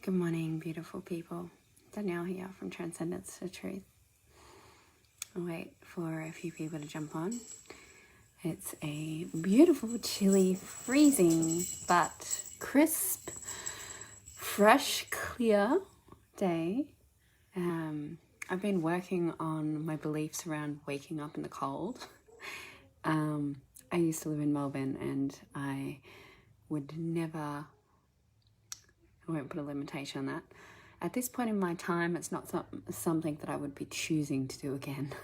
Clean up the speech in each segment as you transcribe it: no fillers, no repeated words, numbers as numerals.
Good morning, beautiful people. Danielle here from Transcendence to Truth. I'll wait for a few people to jump on. It's a beautiful, chilly, freezing, but crisp, fresh, clear day. I've been working on my beliefs around waking up in the cold. I used to live in Melbourne and I would never... I won't put a limitation on that. At this point in my time, it's not something that I would be choosing to do again.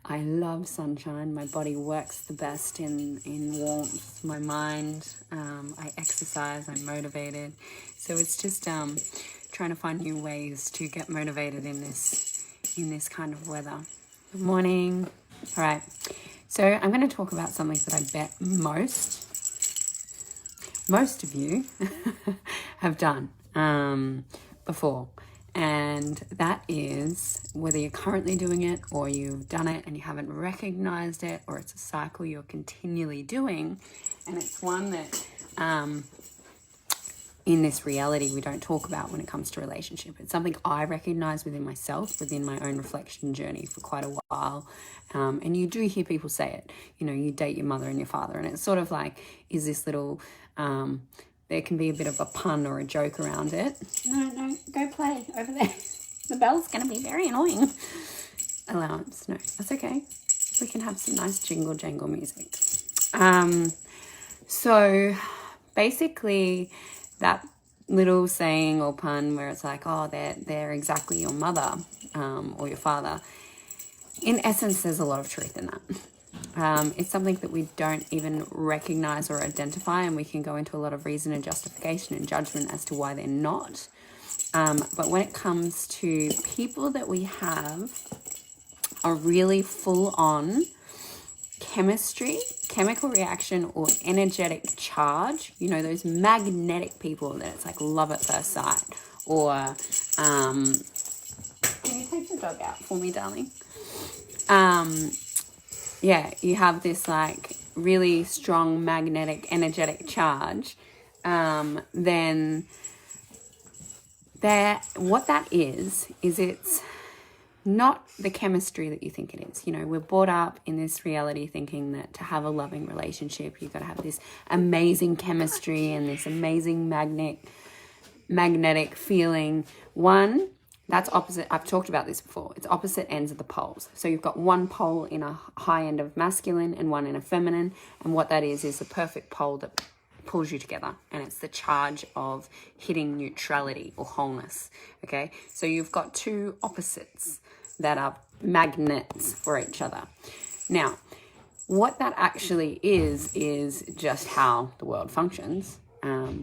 I love sunshine. My body works the best in warmth. My mind, I exercise, I'm motivated. So it's just trying to find new ways to get motivated in this kind of weather. Good morning. All right. So I'm going to talk about something that I bet most of you have done before, and that is whether you're currently doing it or you've done it and you haven't recognized it, or it's a cycle you're continually doing, and it's one that in this reality we don't talk about when it comes to relationship. It's something I recognize within myself, within my own reflection journey for quite a while, and you do hear people say it, you date your mother and your father, and it's sort of like is this little there can be a bit of a pun or a joke around it. No, go play over there. The bell's going to be very annoying. Allowance, no, that's okay. We can have some nice jingle jangle music. So basically that little saying or pun where it's like, oh, they're exactly your mother or your father. In essence, there's a lot of truth in that. It's something that we don't even recognize or identify, and we can go into a lot of reason and justification and judgment as to why they're not. But when it comes to people that we have a really full-on chemical reaction or energetic charge, those magnetic people that it's like love at first sight, or can you take the dog out for me, darling? Yeah, you have this like really strong magnetic energetic charge, then what that is it's not the chemistry that you think it is. We're brought up in this reality thinking that to have a loving relationship, you've got to have this amazing chemistry and this amazing magnetic feeling. That's opposite. I've talked about this before. It's opposite ends of the poles. So you've got one pole in a high end of masculine and one in a feminine. And what that is the perfect pole that pulls you together. And it's the charge of hitting neutrality or wholeness. Okay. So you've got two opposites that are magnets for each other. Now, what that actually is just how the world functions.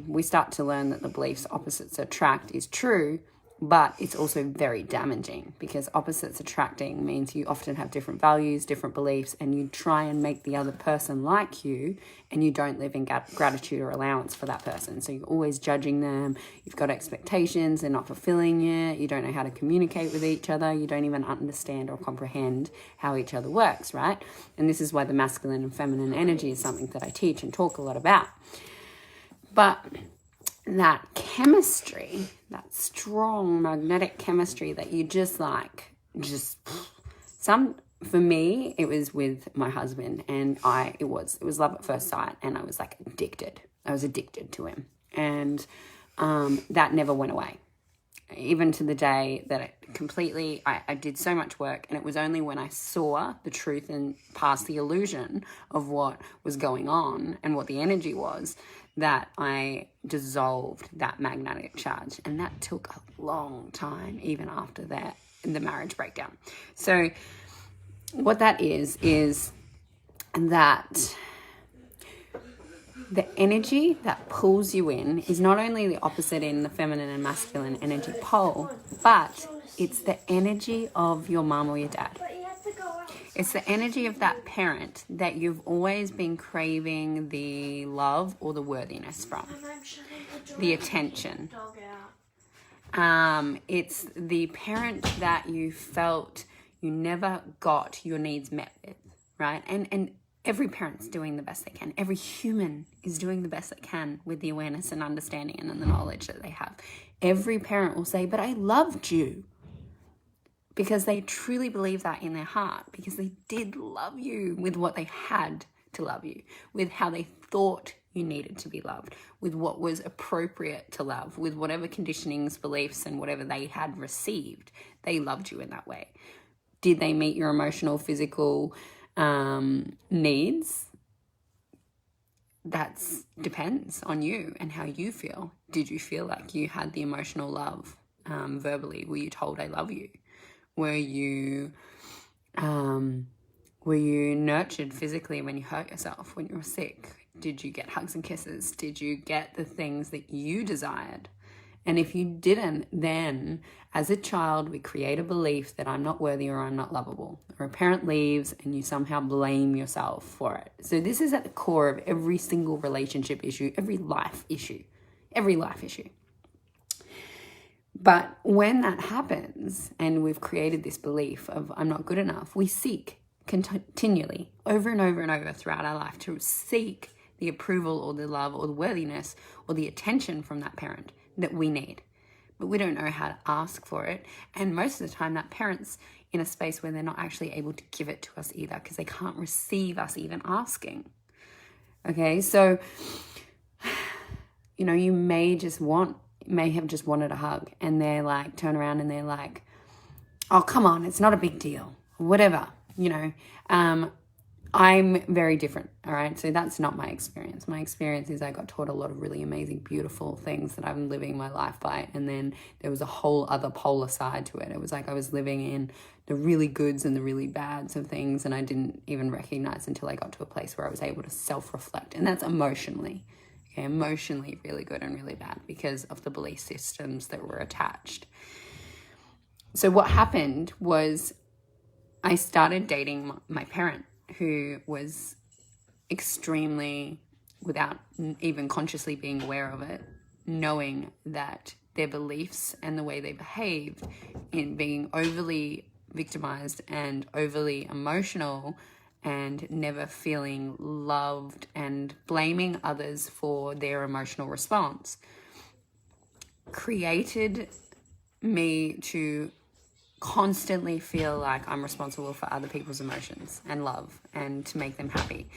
We start to learn that the beliefs opposites attract is true. But it's also very damaging, because opposites attracting means you often have different values, different beliefs, and you try and make the other person like you, and you don't live in gratitude or allowance for that person. So you're always judging them. You've got expectations. They're not fulfilling it. You don't know how to communicate with each other. You don't even understand or comprehend how each other works, right? And this is why the masculine and feminine energy is something that I teach and talk a lot about. But that chemistry, that strong magnetic chemistry that you for me, it was with my husband, and it was love at first sight, and I was like addicted. I was addicted to him, and that never went away. Even to the day that I did so much work, and it was only when I saw the truth and past the illusion of what was going on and what the energy was, that I dissolved that magnetic charge. And that took a long time, even after that, the marriage breakdown. So what that is that the energy that pulls you in is not only the opposite in the feminine and masculine energy pole, but it's the energy of your mom or your dad. It's the energy of that parent that you've always been craving the love or the worthiness from, the attention. It's the parent that you felt you never got your needs met with, right? And every parent's doing the best they can. Every human is doing the best they can with the awareness and understanding and the knowledge that they have. Every parent will say, but I loved you. Because they truly believe that in their heart, because they did love you with what they had to love you, with how they thought you needed to be loved, with what was appropriate to love, with whatever conditionings, beliefs, and whatever they had received. They loved you in that way. Did they meet your emotional, physical needs? That depends on you and how you feel. Did you feel like you had the emotional love verbally? Were you told I love you? Were you nurtured physically when you hurt yourself, when you were sick? Did you get hugs and kisses? Did you get the things that you desired? And if you didn't, then as a child, we create a belief that I'm not worthy or I'm not lovable. Or a parent leaves and you somehow blame yourself for it. So this is at the core of every single relationship issue, every life issue. But when that happens and we've created this belief of I'm not good enough, we seek continually over and over and over throughout our life to seek the approval or the love or the worthiness or the attention from that parent that we need. But we don't know how to ask for it. And most of the time that parent's in a space where they're not actually able to give it to us either because they can't receive us even asking. Okay, so, you may have just wanted a hug and they're like, turn around and they're like, oh, come on, it's not a big deal, whatever, I'm very different, all right? So that's not my experience. My experience is I got taught a lot of really amazing, beautiful things that I'm living my life by, and then there was a whole other polar side to it. It was like I was living in the really goods and the really bads of things, and I didn't even recognize until I got to a place where I was able to self-reflect, and that's emotionally. Okay, emotionally really good and really bad because of the belief systems that were attached. So what happened was I started dating my parent, who was extremely, without even consciously being aware of it, knowing that their beliefs and the way they behaved in being overly victimized and overly emotional and never feeling loved and blaming others for their emotional response created me to constantly feel like I'm responsible for other people's emotions and love and to make them happy.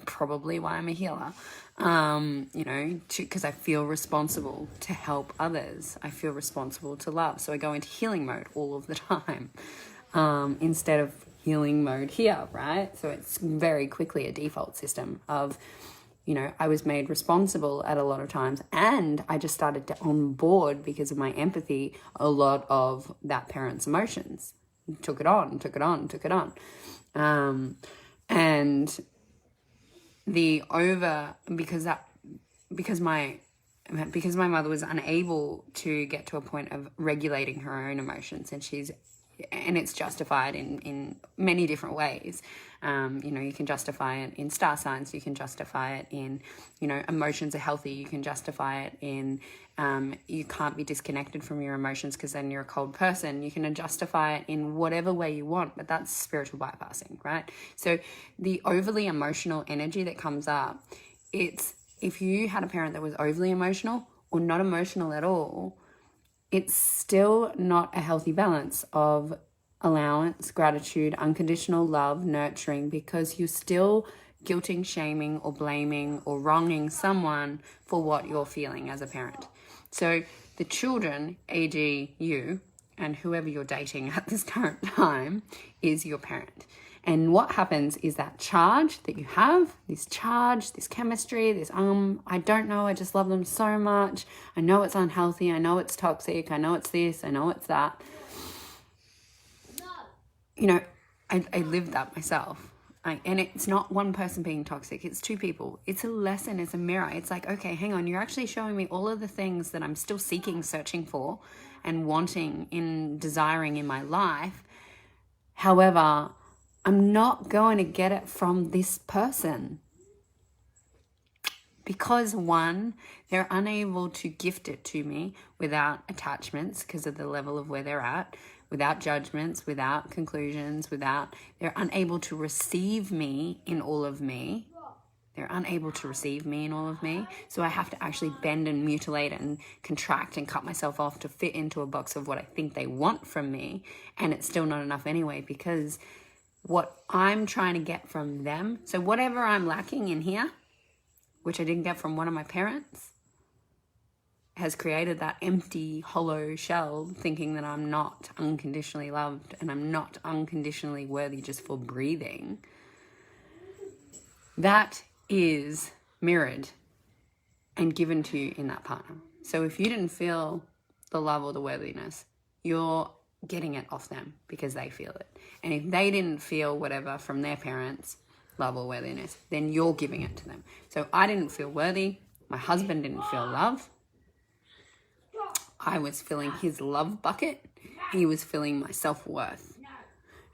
Probably why I'm a healer, because I feel responsible to help others. I feel responsible to love. So I go into healing mode all of the time instead of healing mode here, right? So it's very quickly a default system of, I was made responsible at a lot of times, and I just started to onboard because of my empathy a lot of that parent's emotions. Took it on. And because my mother was unable to get to a point of regulating her own emotions, and it's justified in many different ways. You can justify it in star signs. You can justify it in, emotions are healthy. You can justify it in, you can't be disconnected from your emotions because then you're a cold person. You can justify it in whatever way you want, but that's spiritual bypassing, right? So the overly emotional energy that comes up, if you had a parent that was overly emotional or not emotional at all, it's still not a healthy balance of allowance, gratitude, unconditional love, nurturing, because you're still guilting, shaming, or blaming or wronging someone for what you're feeling as a parent. So the children, e.g. you, and whoever you're dating at this current time, is your parent. And what happens is that charge that you have, this chemistry, I don't know, I just love them so much. I know it's unhealthy. I know it's toxic. I know it's this. I know it's that. I lived that myself. And it's not one person being toxic. It's two people. It's a lesson. It's a mirror. It's like, okay, hang on. You're actually showing me all of the things that I'm still seeking, searching for and wanting, desiring in my life. However, I'm not going to get it from this person because, one, they're unable to gift it to me without attachments because of the level of where they're at, without judgments, without conclusions, they're unable to receive me in all of me. They're unable to receive me in all of me. So I have to actually bend and mutilate and contract and cut myself off to fit into a box of what I think they want from me. And it's still not enough anyway, because what I'm trying to get from them, so whatever I'm lacking in here, which I didn't get from one of my parents, has created that empty, hollow shell, thinking that I'm not unconditionally loved and I'm not unconditionally worthy just for breathing. That is mirrored and given to you in that partner. So if you didn't feel the love or the worthiness, you're getting it off them because they feel it. And if they didn't feel whatever from their parents, love or worthiness, then you're giving it to them. So I didn't feel worthy. My husband didn't feel love. I was filling his love bucket. He was filling my self-worth.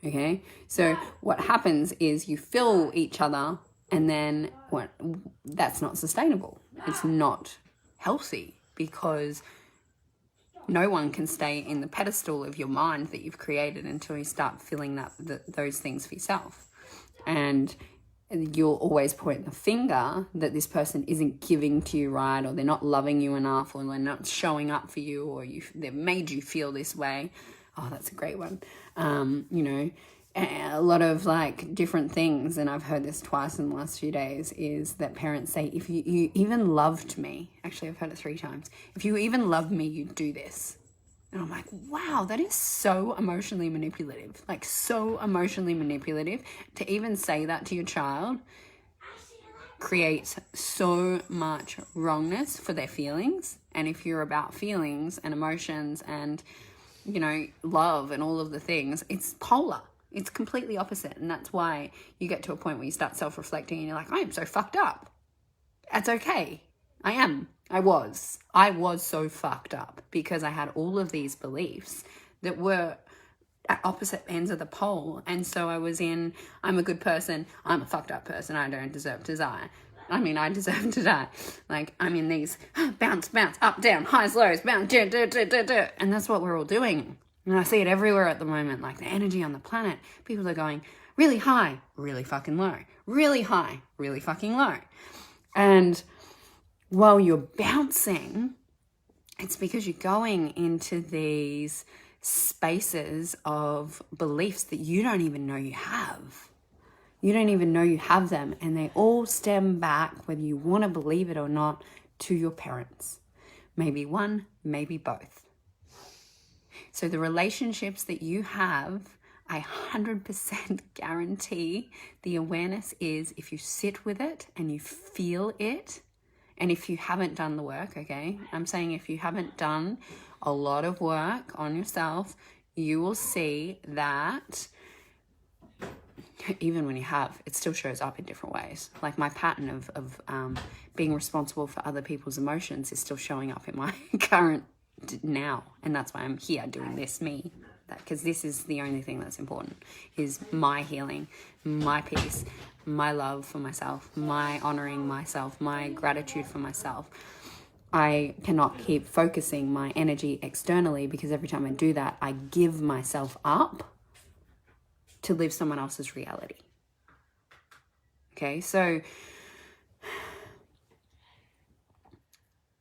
Okay? So what happens is you fill each other, and then that's not sustainable. It's not healthy, because no one can stay in the pedestal of your mind that you've created until you start feeling those things for yourself. And you'll always point the finger that this person isn't giving to you right, or they're not loving you enough, or they're not showing up for you, or they've made you feel this way. Oh, that's a great one. A lot of like different things, and I've heard this twice in the last few days, is that parents say, if you even loved me, actually I've heard it 3 times, if you even loved me, you'd do this. And I'm like, wow, that is so emotionally manipulative. Like, so emotionally manipulative. To even say that to your child creates so much wrongness for their feelings. And if you're about feelings and emotions and, love and all of the things, it's polar. It's completely opposite. And that's why you get to a point where you start self-reflecting and you're like, I am so fucked up. That's okay. I was so fucked up because I had all of these beliefs that were at opposite ends of the pole. And so I was in, I'm a good person, I'm a fucked up person, I don't deserve to die. I deserve to die. Like, I'm in these bounce, up, down, highs, lows, bounce, and that's what we're all doing. And I see it everywhere at the moment, like the energy on the planet. People are going really high, really fucking low, really high, really fucking low. And while you're bouncing, it's because you're going into these spaces of beliefs that you don't even know you have. You don't even know you have them, and they all stem back, whether you want to believe it or not, to your parents. Maybe one, maybe both. So the relationships that you have, I 100% guarantee the awareness is, if you sit with it and you feel it, and if you haven't done the work, okay? I'm saying if you haven't done a lot of work on yourself, you will see that even when you have, it still shows up in different ways. Like my pattern of being responsible for other people's emotions is still showing up in my current now. And that's why I'm here doing this, me. Because this is the only thing that's important, is my healing, my peace, my love for myself, my honoring myself, my gratitude for myself. I cannot keep focusing my energy externally, because every time I do that, I give myself up to live someone else's reality. Okay, so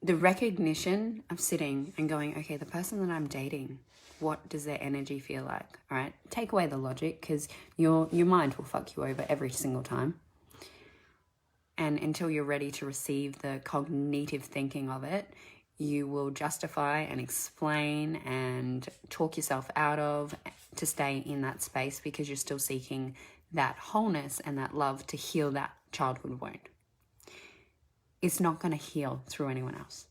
the recognition of sitting and going, okay, the person that I'm dating, what does their energy feel like? All right, take away the logic, because your mind will fuck you over every single time. And until you're ready to receive the cognitive thinking of it, you will justify and explain and talk yourself out of to stay in that space, because you're still seeking that wholeness and that love to heal that childhood wound. It's not going to heal through anyone else.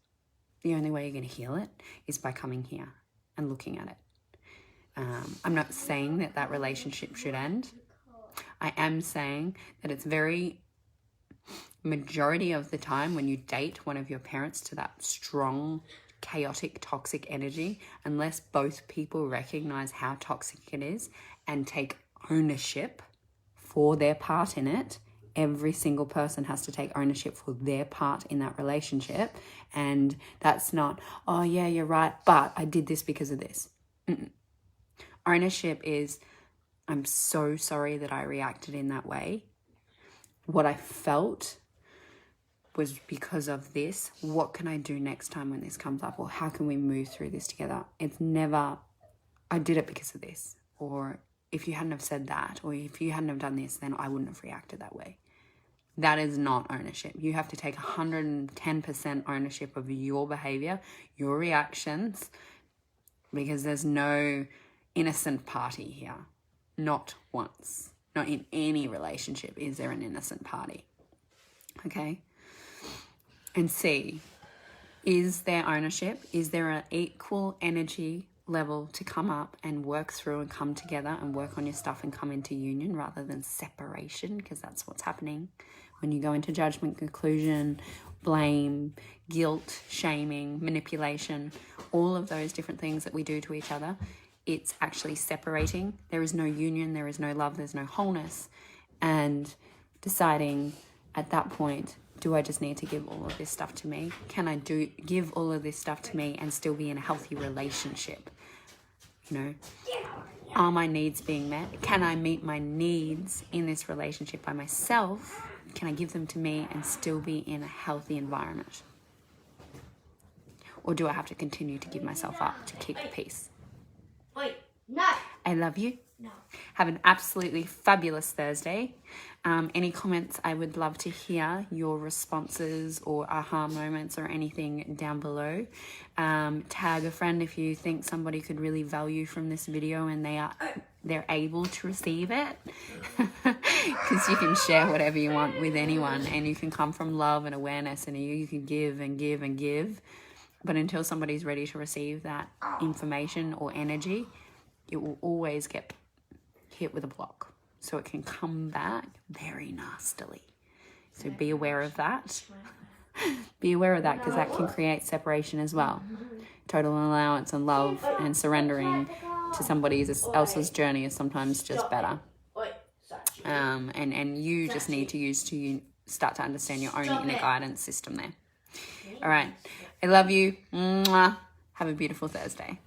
The only way you're going to heal it is by coming here and looking at it. I'm not saying that relationship should end. I am saying that it's very majority of the time when you date one of your parents to that strong, chaotic, toxic energy, unless both people recognize how toxic it is and take ownership for their part in it. Every single person has to take ownership for their part in that relationship. And that's not, oh yeah, you're right, but I did this because of this. Ownership is, I'm so sorry that I reacted in that way. What I felt was because of this. What can I do next time when this comes up? Or how can we move through this together? It's never, I did it because of this. Or if you hadn't have said that, or if you hadn't have done this, then I wouldn't have reacted that way. That is not ownership. You have to take 110% ownership of your behavior, your reactions, because there's no innocent party here. Not once. Not in any relationship is there an innocent party. Okay? And C, is there ownership? Is there an equal energy level to come up and work through and come together and work on your stuff and come into union rather than separation? Because that's what's happening when you go into judgment, conclusion, blame, guilt, shaming, manipulation, all of those different things that we do to each other. It's actually separating. There is no union, there is no love, there's no wholeness. And deciding at that point, do I just need to give all of this stuff to me? Can I give all of this stuff to me and still be in a healthy relationship? You know, are my needs being met? Can I meet my needs in this relationship by myself? Can I give them to me and still be in a healthy environment? Or do I have to continue to give myself up to keep the peace? Wait, no. I love you. No. Have an absolutely fabulous Thursday. Any comments, I would love to hear your responses or aha moments or anything down below. Tag a friend if you think somebody could really value from this video and they're able to receive it. Because you can share whatever you want with anyone, and you can come from love and awareness, and you can give and give and give. But until somebody's ready to receive that information or energy, it will always get hit with a block. So it can come back very nastily. So be aware of that. Be aware of that, because that can create separation as well. Total allowance and love and surrendering to somebody else's journey is sometimes just better. And you just need to start to understand your own inner guidance system there. All right. I love you. Mwah. Have a beautiful Thursday.